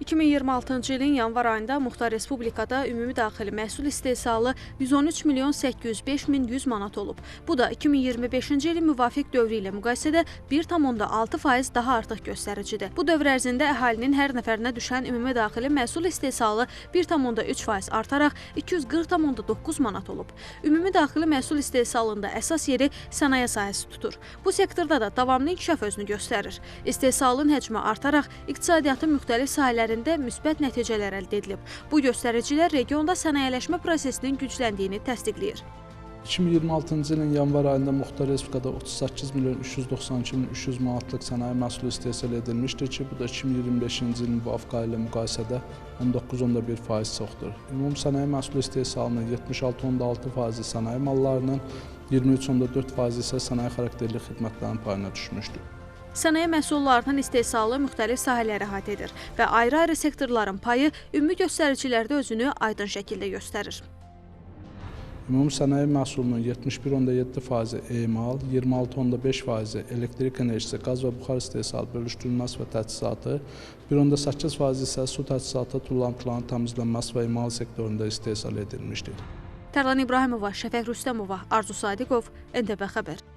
2026-cı ilin yanvar ayında Muxtar Respublikada ümumi daxili məhsul istehsalı 113 milyon 805 min 100 manat olub. Bu da 2025-ci ilin müvafiq dövrü ilə müqayisədə 1,6% daha artıq göstəricidir. Bu dövr ərzində əhalinin hər nəfərinə düşən ümumi daxili məhsul istehsalı 1,3% artaraq 240,9 manat olub. Ümumi daxili məhsul istehsalında əsas yeri sənaye sahəsi tutur. Bu sektorda da davamlı inkişaf özünü göstərir. İstehsalın həcmi artaraq iqtisadiyyatın müxtəlif sahələrində müsbət nəticələr əldə edilib. Bu göstəricilər regionda sənayələşmə prosesinin gücləndiyini təsdiqləyir. 2026-cı ilin yanvar ayında Muxtar Respublikada 38 milyon 392 min 300 manatlıq sənaye məhsulu istehsal edilmişdir ki, bu da 2025-ci ilin müvafiq ayı ilə müqayisədə 19,1% çoxdur. Ümumi sənaye məhsulu istehsalının 76,6% sənaye mallarının, 23,4% isə sənaye xarakterli xidmətlərin payına düşmüşdür. Sənaye məhsullarının istehsalı müxtəlif sahələri əhatə edir və ayrı-ayrı sektorların payı ümumi göstəricilərdə özünü aydın şəkildə göstərir. Ümumi sənaye məhsulunun 71,7% emal, 26,5% elektrik enerjisi, qaz və buxar istehsalı, bölüşdürülməsi və təchizatı, 1,8% isə su təchizatı, tullantıların təmizlənməsi və emal sektorunda istehsal edilmişdir. Tərlan İbrahimova, Şəfəq Rüstəmova, Arzu Sadiqov, NTV Xəbər.